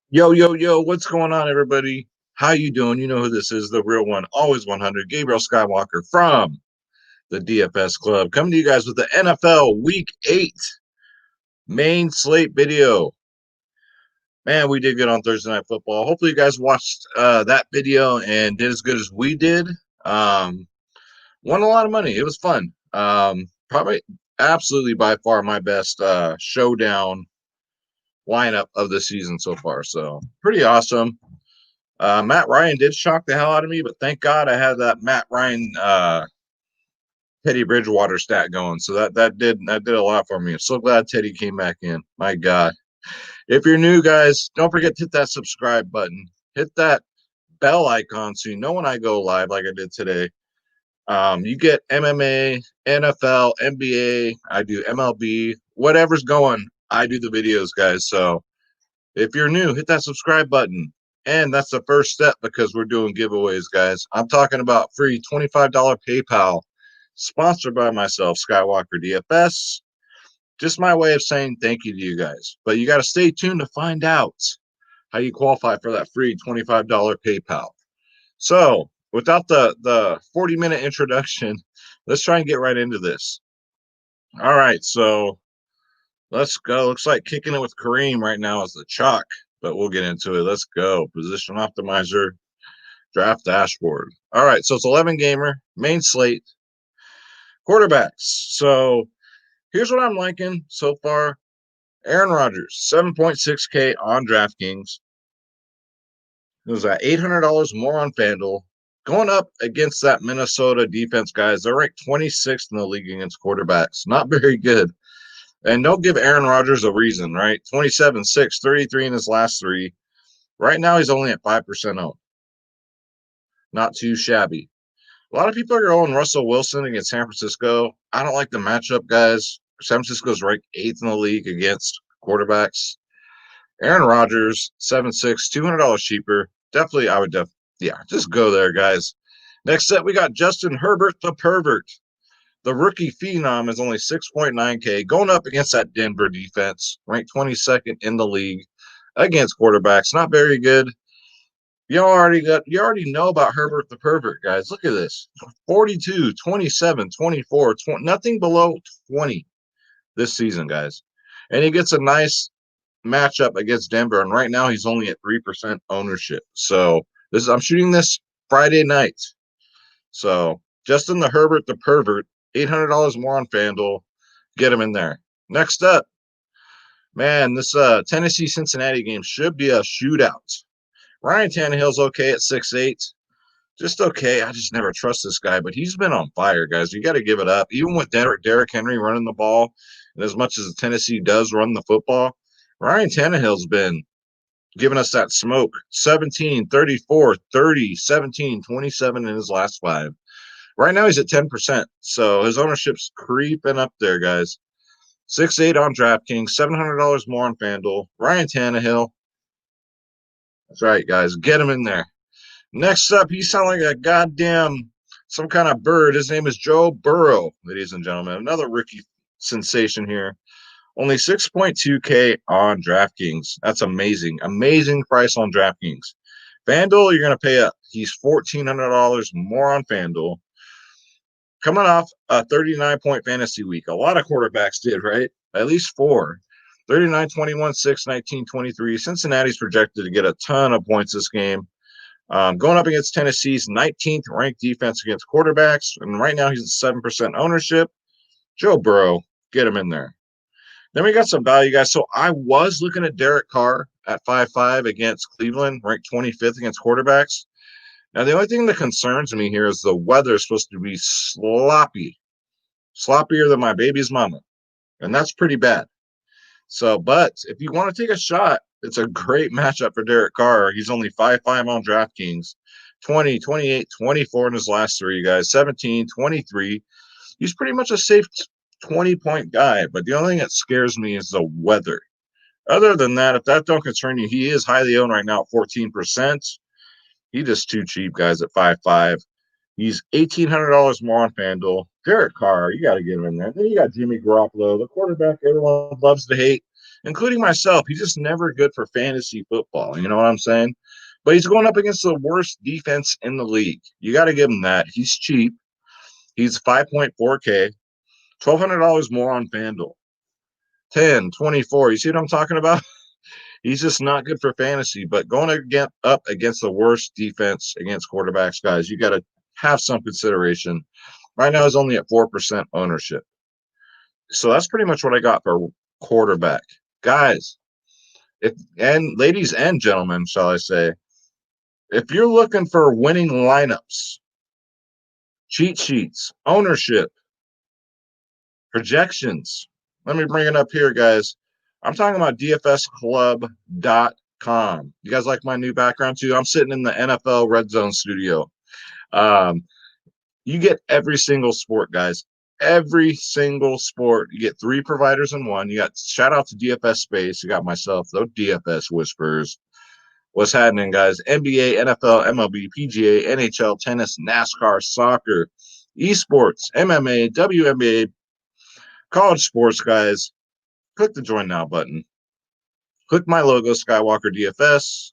Yo, yo, yo, what's going on, everybody? How you doing? You know who this is, the real one, always 100, Gabriel Skywalker from the DFS Club, coming to you guys with the NFL Week 8 main slate video. Man, we did good on Thursday Night Football. Hopefully you guys watched that video and did as good as we did. Um, Won a lot of money. It was fun. Probably absolutely by far my best showdown lineup of the season so far. So pretty awesome. Matt Ryan did shock the hell out of me, but thank God I had that Matt Ryan Teddy Bridgewater stat going. So that did a lot for me. I'm so glad Teddy came back in. My God. If you're new, guys, don't forget to hit that subscribe button. Hit that bell icon so you know when I go live like I did today. You get MMA, NFL, NBA, I do MLB, whatever's going, I do the videos, guys. So if you're new, hit that subscribe button. And that's the first step because we're doing giveaways, guys. I'm talking about free $25 PayPal, sponsored by myself, Skywalker DFS. Just my way of saying thank you to you guys. But you got to stay tuned to find out how you qualify for that free $25 PayPal. So, without the 40-minute introduction, let's try and get right into this. All right, so let's go. Looks like kicking it with Kareem right now is the chalk, but we'll get into it. Let's go. Position optimizer, draft dashboard. All right, so it's 11 gamer, main slate, quarterbacks. So here's what I'm liking so far. Aaron Rodgers, 7.6K on DraftKings. It was at $800 more on FanDuel. Going up against that Minnesota defense, guys. They're ranked 26th in the league against quarterbacks. Not very good. And don't give Aaron Rodgers a reason, right? 27, 6, 33 in his last three. Right now, he's only at 5% owned. Not too shabby. A lot of people are going Russell Wilson against San Francisco. I don't like the matchup, guys. San Francisco's ranked 8th in the league against quarterbacks. Aaron Rodgers, 7.6, $200 cheaper. Definitely, yeah, just go there, guys. Next up, we got Justin Herbert, the pervert. The rookie phenom is only 6.9K, going up against that Denver defense, ranked 22nd in the league against quarterbacks. Not very good. You already know about Herbert the pervert, guys. Look at this. 42, 27, 24, 20, nothing below 20 this season, guys. And he gets a nice matchup against Denver, and right now he's only at 3% ownership. So I'm shooting this Friday night. So Justin the Herbert the pervert, $800 more on FanDuel. Get him in there. Next up, man, this Tennessee Cincinnati game should be a shootout. Ryan Tannehill's okay at 6'8". Just okay. I just never trust this guy, but he's been on fire, guys. You got to give it up. Even with Derrick Henry running the ball, and as much as Tennessee does run the football, Ryan Tannehill's been giving us that smoke. 17, 34, 30, 17, 27 in his last five. Right now he's at 10%, so his ownership's creeping up there, guys. 6.8 on DraftKings, $700 more on FanDuel. Ryan Tannehill. That's right, guys. Get him in there. Next up, he sounds like a goddamn some kind of bird. His name is Joe Burrow, ladies and gentlemen. Another rookie sensation here. Only 6.2K on DraftKings. That's amazing. Amazing price on DraftKings. FanDuel, you're going to pay up. He's $1,400 more on FanDuel. Coming off a 39-point fantasy week. A lot of quarterbacks did, right? At least four. 39, 21, 6, 19, 23. Cincinnati's projected to get a ton of points this game. Going up against Tennessee's 19th ranked defense against quarterbacks. And right now he's at 7% ownership. Joe Burrow, get him in there. Then we got some value, guys. So I was looking at Derek Carr at 5.5 against Cleveland, ranked 25th against quarterbacks. Now, the only thing that concerns me here is the weather is supposed to be sloppy, sloppier than my baby's mama. And that's pretty bad. So, but if you want to take a shot, it's a great matchup for Derek Carr. He's only 5.5 on DraftKings, 20, 28, 24 in his last three, guys, 17, 23. He's pretty much a safe 20-point guy, but the only thing that scares me is the weather. Other than that, if that don't concern you, he is highly owned right now at 14%. He's just too cheap, guys, at 5.5. He's $1,800 more on FanDuel. Derek Carr, you got to get him in there. Then you got Jimmy Garoppolo, the quarterback everyone loves to hate. including myself. He's just never good for fantasy football. You know what I'm saying? But he's going up against the worst defense in the league. You got to give him that. He's cheap. He's 5.4K, $1,200 more on FanDuel. 10, 24. You see what I'm talking about? He's just not good for fantasy, but going up against the worst defense against quarterbacks, guys, you got to have some consideration. Right now, he's only at 4% ownership. So that's pretty much what I got for quarterback. Guys, and ladies and gentlemen, shall I say, if you're looking for winning lineups, cheat sheets, ownership, projections, let me bring it up here, guys. I'm talking about dfsclub.com. You guys like my new background too? I'm sitting in the NFL Red Zone studio. Um, you get every single sport, guys. Every single sport. You get 3 providers in one. You got shout out to DFS Space. You got myself, those DFS whispers. What's happening, guys? NBA, NFL, MLB, PGA, NHL, tennis, NASCAR, soccer, esports, MMA, WNBA, college sports, guys. Click the join now button. Click my logo, Skywalker DFS.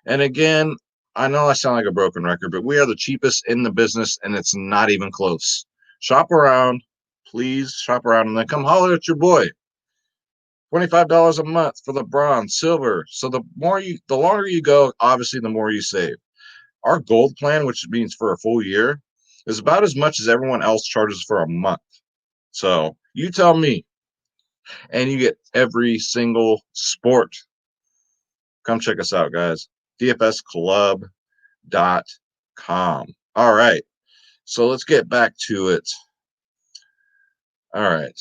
And again, I know I sound like a broken record, but we are the cheapest in the business, and it's not even close. Shop around, please shop around, and then come holler at your boy. $25 a month for the bronze, silver. So the longer you go, obviously, the more you save. Our gold plan, which means for a full year, is about as much as everyone else charges for a month. So you tell me, and you get every single sport. Come check us out, guys. DFSclub.com. All right. So let's get back to it. All right.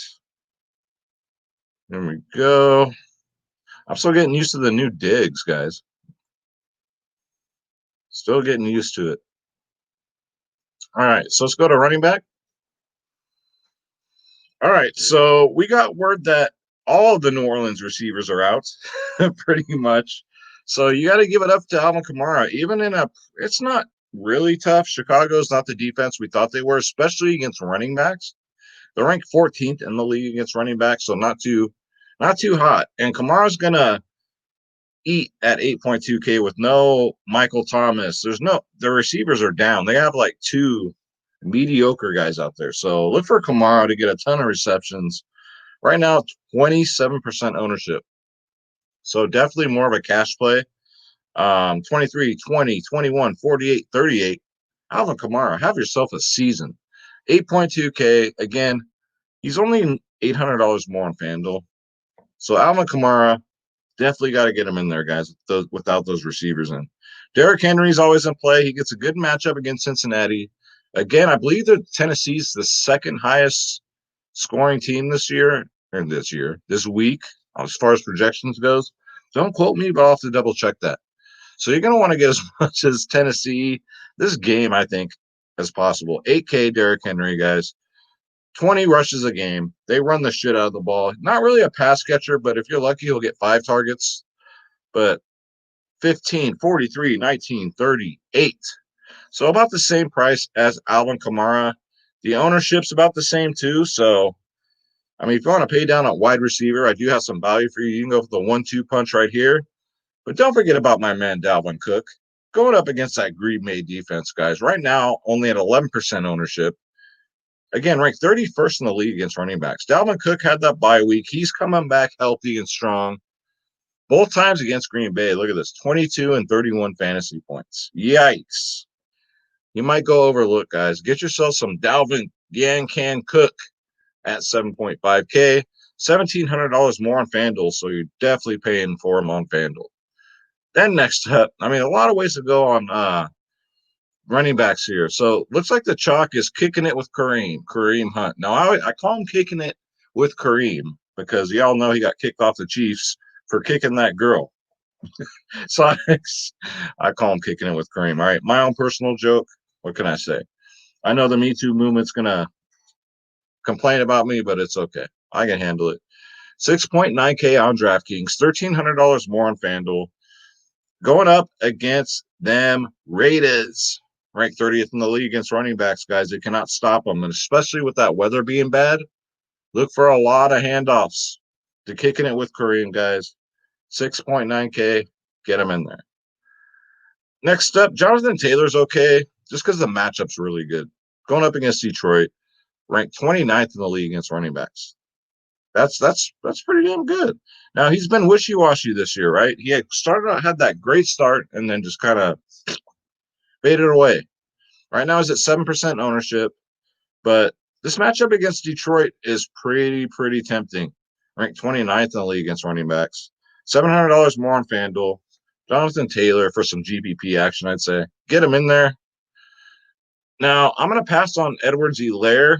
There we go. I'm still getting used to the new digs, guys. Still getting used to it. All right. So let's go to running back. All right. So we got word that all of the New Orleans receivers are out, pretty much. So you got to give it up to Alvin Kamara. Even it's not really tough. Chicago's not the defense we thought they were, especially against running backs. They're ranked 14th in the league against running backs, so not too hot. And Kamara's gonna eat at 8.2K with no Michael Thomas. The receivers are down. They have like 2 mediocre guys out there. So look for Kamara to get a ton of receptions. Right now, 27% ownership. So definitely more of a cash play. 23, 20, 21, 48, 38. Alvin Kamara, have yourself a season. 8.2K. Again, he's only $800 more on FanDuel. So Alvin Kamara, definitely got to get him in there, guys, without those receivers in. Derrick Henry's always in play. He gets a good matchup against Cincinnati. Again, I believe that Tennessee's the second highest scoring team this week, as far as projections goes. Don't quote me, but I'll have to double check that. So you're going to want to get as much as Tennessee this game, I think, as possible. 8K Derrick Henry, guys. 20 rushes a game. They run the shit out of the ball. Not really a pass catcher, but if you're lucky, he'll get 5 targets. But 15, 43, 19, 38. So about the same price as Alvin Kamara. The ownership's about the same too. So, I mean, if you want to pay down at wide receiver, I do have some value for you. You can go for the 1-2 punch right here. But don't forget about my man, Dalvin Cook. Going up against that Green Bay defense, guys. Right now, only at 11% ownership. Again, ranked 31st in the league against running backs. Dalvin Cook had that bye week. He's coming back healthy and strong. Both times against Green Bay. Look at this, 22 and 31 fantasy points. Yikes. You might go overlook, guys. Get yourself some Dalvin Can Cook at 7.5K. $1,700 more on FanDuel, so you're definitely paying for him on FanDuel. Then next up, I mean, a lot of ways to go on running backs here. So looks like the chalk is kicking it with Kareem Hunt. Now, I call him kicking it with Kareem because y'all know he got kicked off the Chiefs for kicking that girl. So I call him kicking it with Kareem. All right, my own personal joke. What can I say? I know the Me Too movement's going to complain about me, but it's okay. I can handle it. 6.9K on DraftKings, $1,300 more on FanDuel. Going up against them Raiders, ranked 30th in the league against running backs, guys. They cannot stop them, and especially with that weather being bad, look for a lot of handoffs. to kicking it with Korean guys. 6.9K. Get him in there. Next up, Jonathan Taylor's okay, just because the matchup's really good. Going up against Detroit, ranked 29th in the league against running backs. That's pretty damn good. Now he's been wishy-washy this year, right? He had that great start and then just kind of faded away. Right now he's at 7% ownership, but this matchup against Detroit is pretty tempting. Ranked 29th in the league against running backs. $700 more on FanDuel. Jonathan Taylor for some GPP action, I'd say. Get him in there. Now, I'm going to pass on Edwards-Helaire,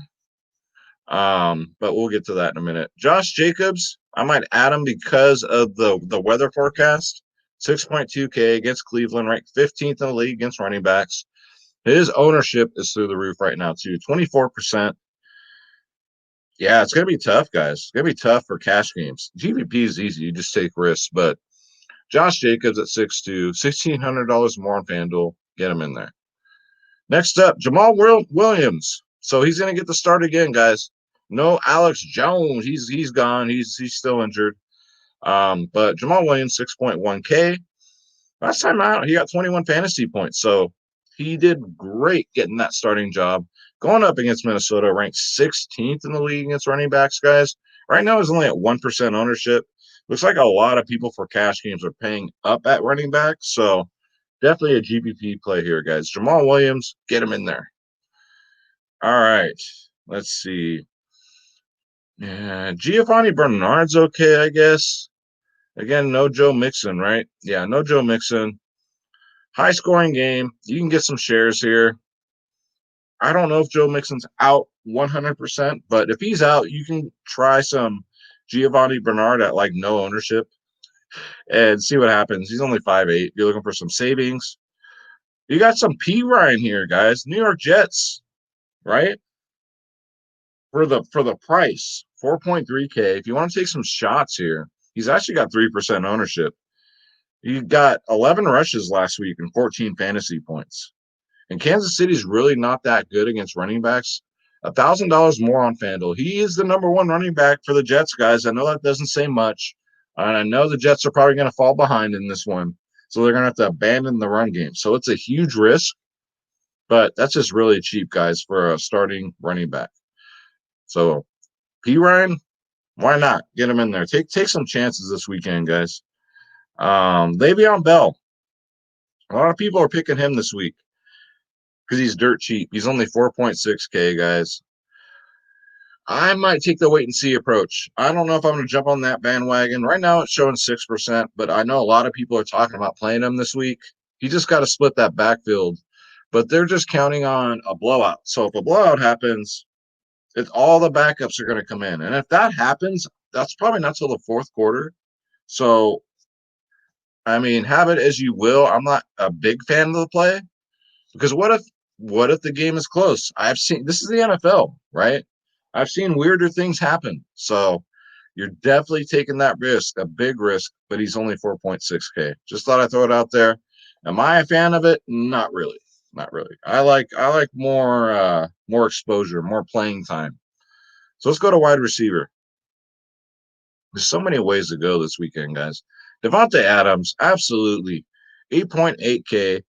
but we'll get to that in a minute. Josh Jacobs, I might add him because of the weather forecast. 6.2K against Cleveland, ranked 15th in the league against running backs. His ownership is through the roof right now, too. 24%. Yeah, it's going to be tough, guys. It's going to be tough for cash games. GPP is easy. You just take risks. But Josh Jacobs at 6'2", $1,600 more on FanDuel. Get him in there. Next up, Jamal Williams. So he's going to get the start again, guys. No Alex Jones. He's gone. He's still injured. But Jamal Williams, 6.1K. Last time out, he got 21 fantasy points. So he did great getting that starting job. Going up against Minnesota, ranked 16th in the league against running backs, guys. Right now, he's only at 1% ownership. Looks like a lot of people for cash games are paying up at running back. So definitely a GPP play here, guys. Jamal Williams, get him in there. All right. Let's see. Yeah, Giovanni Bernard's okay, I guess. Again, no Joe Mixon, right? Yeah, no Joe Mixon. High scoring game. You can get some shares here. I don't know if Joe Mixon's out 100%, but if he's out, you can try some Giovanni Bernard at like no ownership and see what happens. He's only 5'8". You're looking for some savings. You got some P Ryan here, guys. New York Jets, right? For the price, 4.3K. If you want to take some shots here, he's actually got 3% ownership. He got 11 rushes last week and 14 fantasy points. And Kansas City's really not that good against running backs. $1,000 more on FanDuel. He is the number one running back for the Jets, guys. I know that doesn't say much. And I know the Jets are probably going to fall behind in this one. So they're going to have to abandon the run game. So it's a huge risk, but that's just really cheap, guys, for a starting running back. So P. Ryan, why not? Get him in there. Take some chances this weekend, guys. Le'Veon Bell. A lot of people are picking him this week because he's dirt cheap. He's only 4.6K, guys. I might take the wait and see approach. I don't know if I'm going to jump on that bandwagon. Right now it's showing 6%, but I know a lot of people are talking about playing him this week. He just got to split that backfield, but they're just counting on a blowout. So if a blowout happens, all the backups are going to come in. And if that happens, that's probably not till the fourth quarter. So, I mean, have it as you will. I'm not a big fan of the play because what if the game is close? I've seen this is the NFL, right? I've seen weirder things happen. So you're definitely taking that risk, a big risk, but he's only 4.6K. Just thought I'd throw it out there. Am I a fan of it? Not really. Not really. I like more exposure, more playing time. So let's go to wide receiver. There's so many ways to go this weekend, guys. Devonte Adams, absolutely. 8.8K,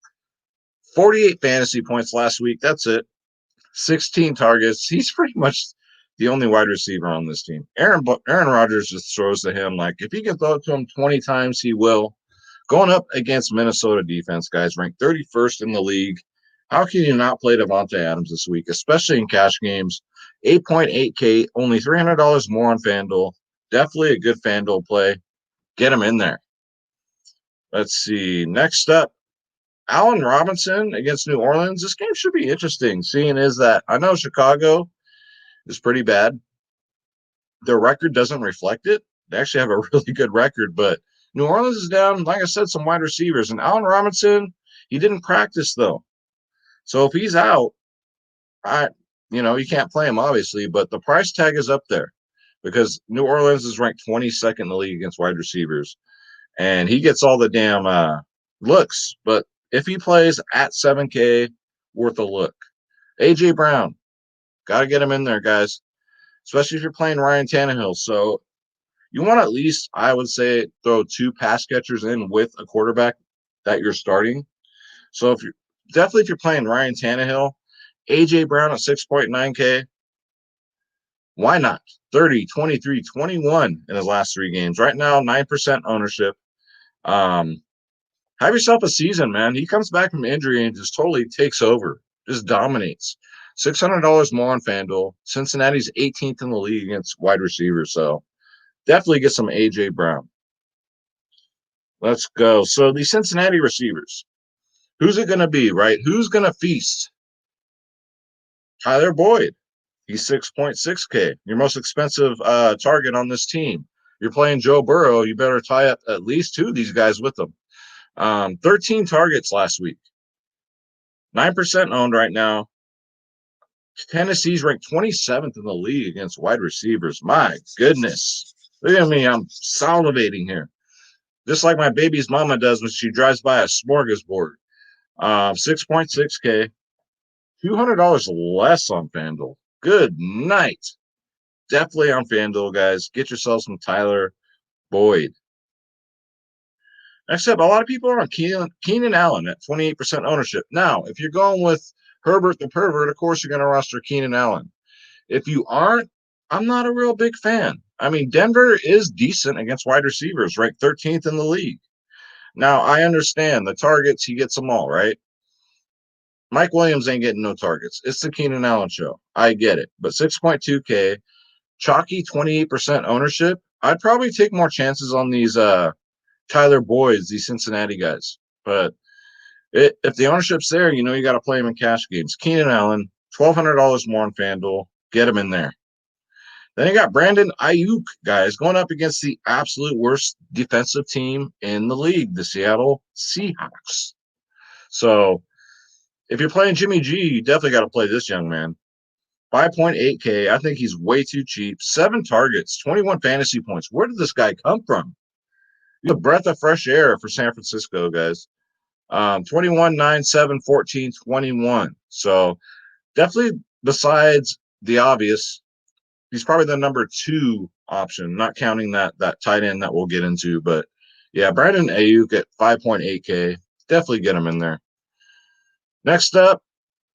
48 fantasy points last week. That's it. 16 targets. He's pretty much the only wide receiver on this team. Aaron Rodgers just throws to him. Like, if he can throw it to him 20 times, he will. Going up against Minnesota defense, guys, ranked 31st in the league. How can you not play Devonte Adams this week, especially in cash games? 8.8K, only $300 more on FanDuel. Definitely a good FanDuel play. Get him in there. Let's see. Next up, Allen Robinson against New Orleans. This game should be interesting, seeing is that I know Chicago is pretty bad. Their record doesn't reflect it. They actually have a really good record, but New Orleans is down, like I said, some wide receivers. And Allen Robinson, he didn't practice, though. So if he's out, you can't play him, obviously, but the price tag is up there because New Orleans is ranked 22nd in the league against wide receivers. And he gets all the damn looks. But if he plays at 7K, worth a look. A.J. Brown, got to get him in there, guys, especially if you're playing Ryan Tannehill. So You want to at least, I would say, throw 2 pass catchers in with a quarterback that you're starting. So if you're playing Ryan Tannehill, AJ Brown at 6.9K, why not? 30, 23, 21 in his last 3 games. Right now, 9% ownership. Um, have yourself a season, man. He comes back from injury and just totally takes over, just dominates. $600 more on FanDuel. Cincinnati's 18th in the league against wide receivers, so definitely get some AJ Brown. Let's go. So the Cincinnati receivers, who's it going to be, right? Who's going to feast? Tyler Boyd. He's 6.6K, your most expensive target on this team. You're playing Joe Burrow. You better tie up at least 2 of these guys with them. 13 targets last week. 9% owned right now. Tennessee's ranked 27th in the league against wide receivers. My goodness. Look at me. I'm salivating here. Just like my baby's mama does when she drives by a smorgasbord. 6.6K. $200 less on FanDuel. Good night. Definitely on FanDuel, guys. Get yourself some Tyler Boyd. Next up, a lot of people are on Keenan Allen at 28% ownership. Now, if you're going with Herbert the pervert, of course you're going to roster Keenan Allen. If you aren't, I'm not a real big fan. I mean, Denver is decent against wide receivers, ranked 13th in the league. Now, I understand the targets, he gets them all, right? Mike Williams ain't getting no targets. It's the Keenan Allen show. I get it. But 6.2K, chalky 28% ownership. I'd probably take more chances on these Tyler Boyds, these Cincinnati guys. But if the ownership's there, you know you got to play him in cash games. Keenan Allen, $1,200 more on FanDuel. Get him in there. Then you got Brandon Ayuk, guys, going up against the absolute worst defensive team in the league, the Seattle Seahawks. So if you're playing Jimmy G, you definitely got to play this young man. 5.8K. I think he's way too cheap. 7 targets, 21 fantasy points. Where did this guy come from? He's a breath of fresh air for San Francisco, guys. 21, 9, 7, 14, 21. So definitely besides the obvious, he's probably the number 2 option, not counting that tight end that we'll get into. But yeah, Brandon Ayuk at 5.8K. Definitely get him in there. Next up,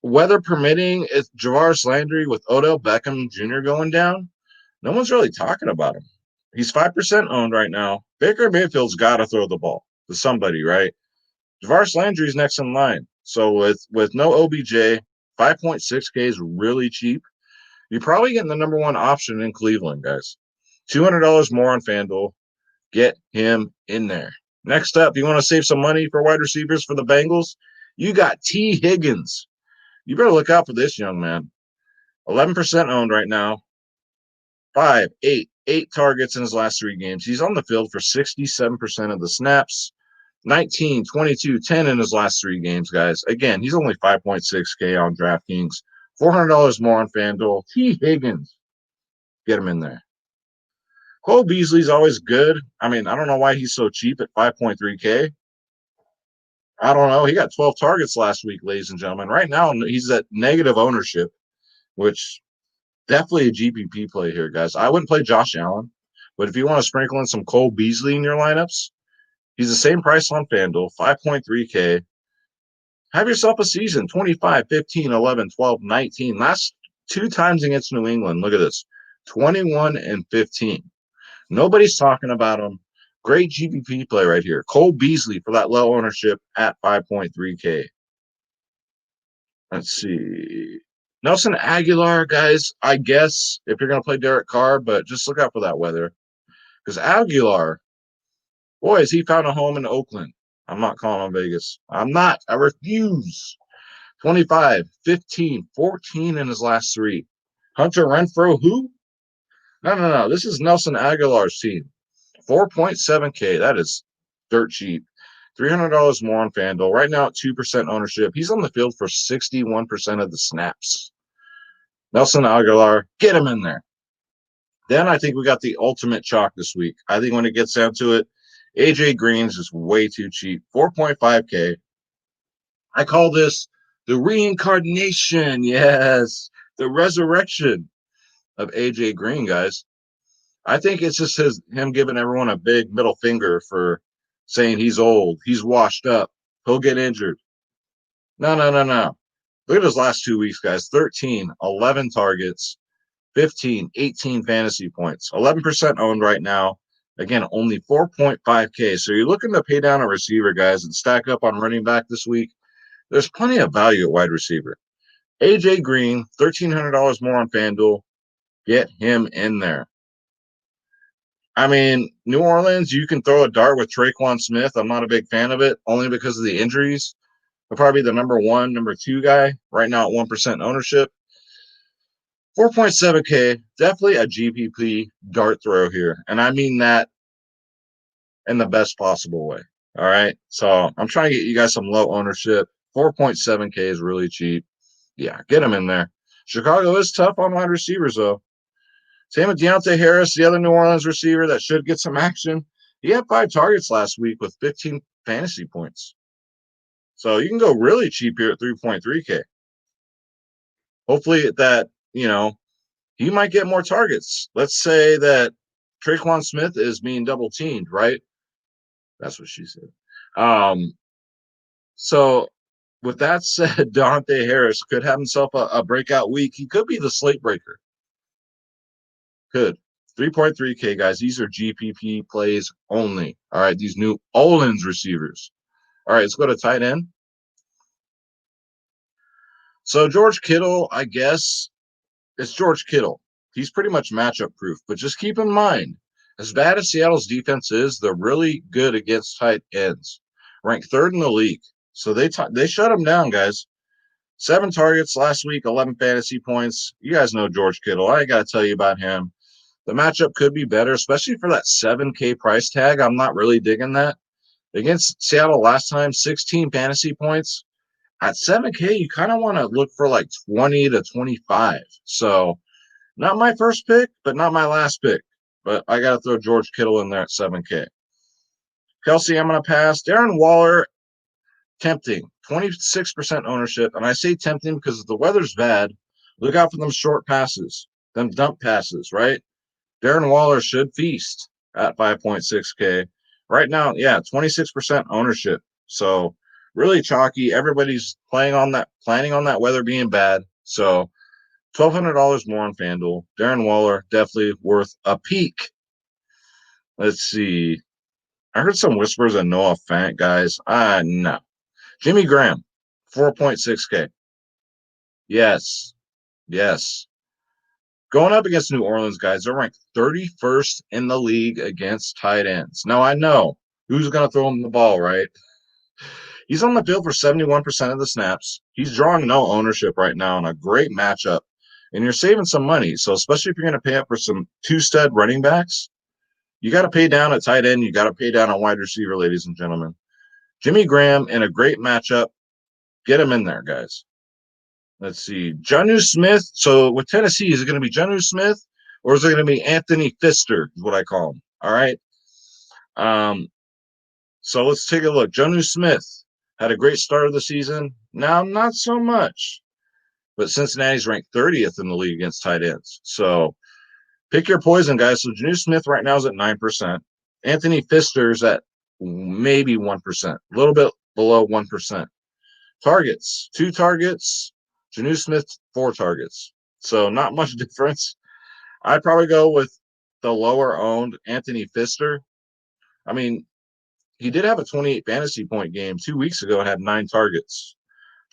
weather permitting, it's Jarvis Landry with Odell Beckham Jr. going down. No one's really talking about him. He's 5% owned right now. Baker Mayfield's got to throw the ball to somebody, right? Jarvis Landry's next in line. So with no OBJ, 5.6K is really cheap. You're probably getting the number 1 option in Cleveland, guys. $200 more on FanDuel. Get him in there. Next up, you want to save some money for wide receivers for the Bengals? You got T. Higgins. You better look out for this young man. 11% owned right now. 8 targets in his last 3 games. He's on the field for 67% of the snaps. 19, 22, 10 in his last 3 games, guys. Again, he's only 5.6K on DraftKings. $400 more on FanDuel. T. Higgins. Get him in there. Cole Beasley's always good. I mean, I don't know why he's so cheap at 5.3K. I don't know. He got 12 targets last week, ladies and gentlemen. Right now, he's at negative ownership, which definitely a GPP play here, guys. I wouldn't play Josh Allen, but if you want to sprinkle in some Cole Beasley in your lineups, he's the same price on FanDuel, 5.3K. Have yourself a season, 25, 15, 11, 12, 19. Last 2 times against New England. Look at this, 21 and 15. Nobody's talking about him. Great GPP play right here. Cole Beasley for that low ownership at 5.3K. Let's see. Nelson Aguilar, guys, I guess if you're going to play Derek Carr, but just look out for that weather. Because Aguilar, boy, has he found a home in Oakland. I'm not calling on Vegas. I'm not. I refuse. 25, 15, 14 in his last 3. Hunter Renfrow, who? No. This is Nelson Aguilar's team. 4.7K. That is dirt cheap. $300 more on FanDuel. Right now at 2% ownership. He's on the field for 61% of the snaps. Nelson Aguilar, get him in there. Then I think we got the ultimate chalk this week. I think when it gets down to it, AJ Green's just way too cheap. 4.5K. I call this the reincarnation. Yes, the resurrection of AJ Green, guys. I think it's just him giving everyone a big middle finger for saying he's old, he's washed up, he'll get injured. No, no, no, no. Look at his last 2 weeks, guys. 13, 11 targets, 15, 18 fantasy points, 11% owned right now. Again, only 4.5K. So you're looking to pay down a receiver, guys, and stack up on running back this week. There's plenty of value at wide receiver. AJ Green, $1,300 more on FanDuel. Get him in there. I mean, New Orleans, you can throw a dart with Traquan Smith. I'm not a big fan of it, only because of the injuries. He'll probably be the number one, number two guy right now at 1% ownership. 4.7K, definitely a GPP dart throw here. And I mean that in the best possible way. All right. So I'm trying to get you guys some low ownership. 4.7K is really cheap. Yeah, get him in there. Chicago is tough on wide receivers, though. Same with Deontay Harris, the other New Orleans receiver that should get some action. He had 5 targets last week with 15 fantasy points. So you can go really cheap here at 3.3K. Hopefully that, he might get more targets. Let's say that Traquan Smith is being double teamed, right? That's what she said. So with that said, Deontay Harris could have himself a breakout week. He could be the slate breaker. Could. 3.3K, guys. These are GPP plays only. All right, these New Orleans receivers. All right, let's go to tight end. So George Kittle, I guess it's George Kittle. He's pretty much matchup proof, but just keep in mind, as bad as Seattle's defense is, they're really good against tight ends. Ranked third in the league. So they shut him down, guys. 7 targets last week, 11 fantasy points. You guys know George Kittle. I got to tell you about him. The matchup could be better, especially for that 7K price tag. I'm not really digging that. Against Seattle last time, 16 fantasy points. At 7K, you kind of want to look for like 20 to 25. So not my first pick, but not my last pick. But I got to throw George Kittle in there at 7K. Kelsey, I'm going to pass. Darren Waller, tempting. 26% ownership. And I say tempting because if the weather's bad, look out for them short passes, them dump passes, right? Darren Waller should feast at 5.6K. Right now, 26% ownership. So really chalky. Everybody's planning on that weather being bad. So $1,200 more on FanDuel. Darren Waller, definitely worth a peek. Let's see. I heard some whispers of Noah Fant, guys. No. Jimmy Graham, 4.6K. Yes. Yes. Going up against New Orleans, guys, they're ranked 31st in the league against tight ends. Now, I know who's going to throw him the ball, right? He's on the field for 71% of the snaps. He's drawing no ownership right now in a great matchup, and you're saving some money. So, especially if you're going to pay up for some 2-stud running backs, you got to pay down at tight end. You got to pay down on wide receiver, ladies and gentlemen. Jimmy Graham in a great matchup. Get him in there, guys. Let's see. Jonnu Smith. So with Tennessee, is it going to be Jonnu Smith or is it going to be Anthony Pfister, is what I call him? All right. So let's take a look. Jonnu Smith had a great start of the season. Now, not so much. But Cincinnati's ranked 30th in the league against tight ends. So pick your poison, guys. So Jonnu Smith right now is at 9%. Anthony Pfister's at maybe 1%, a little bit below 1%. Targets, 2 targets. Jonnu Smith, 4 targets. So not much difference. I'd probably go with the lower owned Anthony Pfister. I mean, he did have a 28 fantasy point game 2 weeks ago and had 9 targets.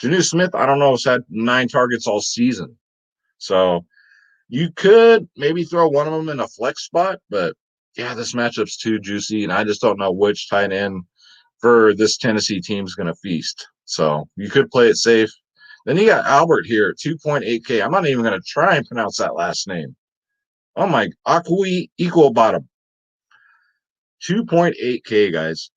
Jonnu Smith, I don't know, has had 9 targets all season. So you could maybe throw one of them in a flex spot, but yeah, this matchup's too juicy, and I just don't know which tight end for this Tennessee team is going to feast. So you could play it safe. Then you got Albert here, 2.8K. I'm not even going to try and pronounce that last name. Oh my, Akui Equal Bottom. 2.8K, guys.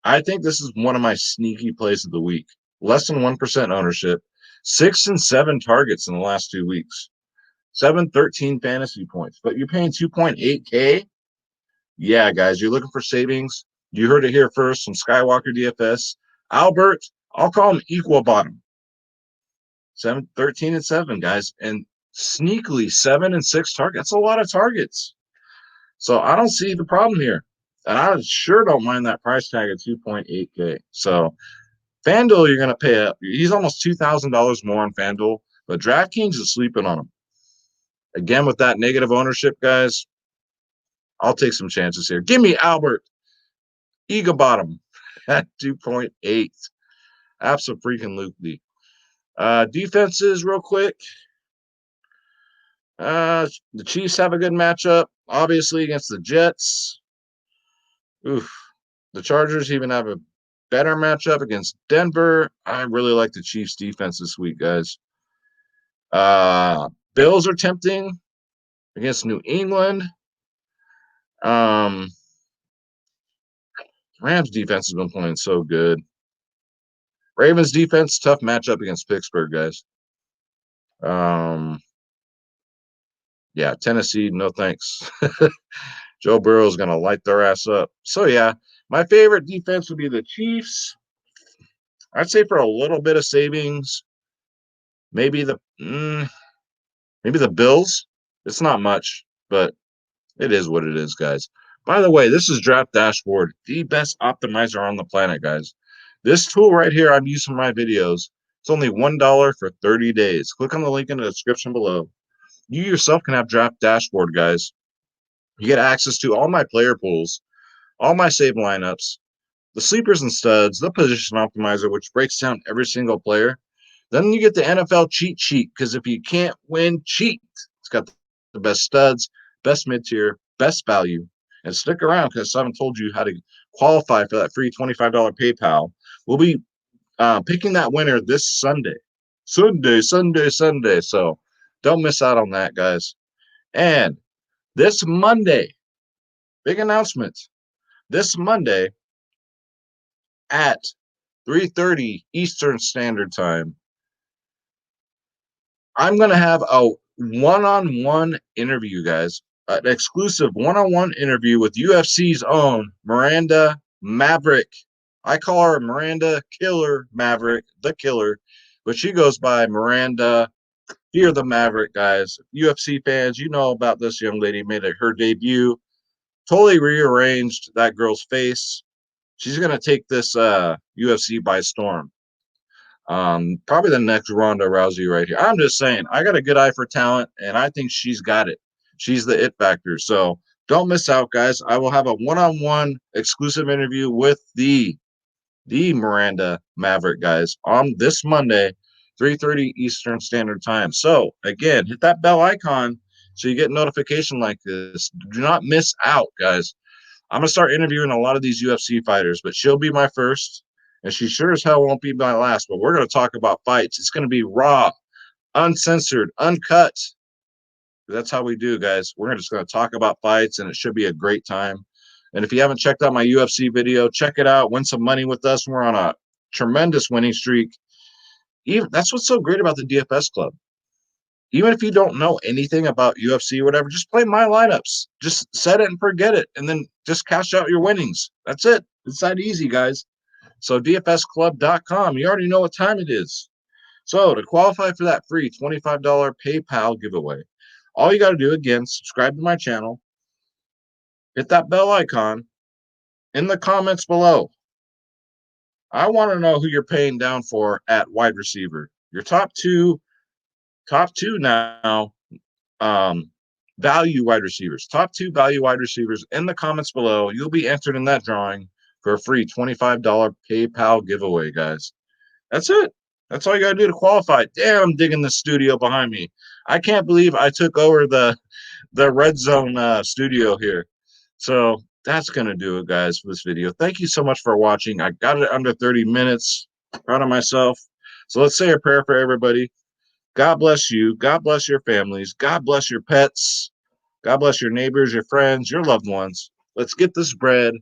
I think this is one of my sneaky plays of the week. Less than 1% ownership. 6 and 7 targets in the last 2 weeks. 13 fantasy points. But you're paying 2.8K? Yeah, guys, you're looking for savings. You heard it here first from Skywalker DFS. Albert, I'll call him equal bottom. 13 and 7, guys. And sneakily 7 and 6 targets. That's a lot of targets. So I don't see the problem here. And I sure don't mind that price tag at 2.8K. So FanDuel, you're going to pay up. He's almost $2,000 more on FanDuel, but DraftKings is sleeping on him. Again, with that negative ownership, guys, I'll take some chances here. Give me Albert Egobottom at 2.8. Absolutely. Defenses, real quick. The Chiefs have a good matchup, obviously, against the Jets. Oof. The Chargers even have a better matchup against Denver. I really like the Chiefs defense this week, guys. Bills are tempting against New England. Rams defense has been playing so good. Ravens defense, tough matchup against Pittsburgh, guys. Yeah, Tennessee, no thanks. Joe Burrow is going to light their ass up. So, yeah, my favorite defense would be the Chiefs. I'd say for a little bit of savings, maybe the Bills. It's not much, but it is what it is, guys. By the way, this is Draft Dashboard, the best optimizer on the planet, guys. This tool right here I'm using for my videos. It's only $1 for 30 days. Click on the link in the description below. You yourself can have Draft Dashboard, guys. You get access to all my player pools, all my save lineups, the sleepers and studs, the position optimizer, which breaks down every single player. Then you get the NFL cheat sheet, because if you can't win, cheat. It's got the best studs, best mid-tier, best value. And stick around, because I haven't told you how to qualify for that free $25 PayPal. We'll be picking that winner this Sunday. Sunday. So don't miss out on that, guys. And this Monday, big announcement. This Monday at 3:30 Eastern Standard Time, I'm going to have a one-on-one interview, guys. An exclusive one-on-one interview with UFC's own Miranda Maverick. I call her Miranda Killer Maverick, the killer, but she goes by Miranda Fear the Maverick, guys. UFC fans, you know about this young lady, made her debut. Totally rearranged that girl's face. She's going to take this UFC by storm. Probably the next Ronda Rousey right here. I'm just saying, I got a good eye for talent, and I think she's got it. She's the it factor. So don't miss out, guys. I will have a one-on-one exclusive interview with the Miranda Maverick, guys, on this Monday, 3:30 Eastern Standard Time. So again, hit that bell icon so you get notification like this. Do not miss out, guys. I'm going to start interviewing a lot of these UFC fighters, but she'll be my first, and she sure as hell won't be my last. But we're going to talk about fights. It's going to be raw, uncensored, uncut. That's how we do, guys. We're just going to talk about fights, and it should be a great time. And if you haven't checked out my UFC video, check it out. Win some money with us. We're on a tremendous winning streak. That's what's so great about the DFS Club. Even if you don't know anything about UFC or whatever, just play my lineups. Just set it and forget it, and then just cash out your winnings. That's it. It's that easy, guys. So dfsclub.com. You already know what time it is. So to qualify for that free $25 PayPal giveaway, all you got to do, again, subscribe to my channel, hit that bell icon in the comments below. I want to know who you're paying down for at wide receiver. Your top two now, value wide receivers. Top two value wide receivers in the comments below. You'll be entered in that drawing for a free $25 PayPal giveaway, guys. That's it. That's all you got to do to qualify. Damn, I'm digging the studio behind me. I can't believe I took over the Red Zone studio here. So that's going to do it, guys, for this video. Thank you so much for watching. I got it under 30 minutes. Proud of myself. So let's say a prayer for everybody. God bless you. God bless your families. God bless your pets. God bless your neighbors, your friends, your loved ones. Let's get this bread.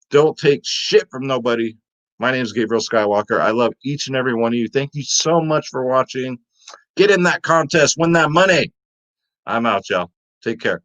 Don't take shit from nobody. My name is Gabriel Skywalker. I love each and every one of you. Thank you so much for watching. Get in that contest. Win that money. I'm out, y'all. Take care.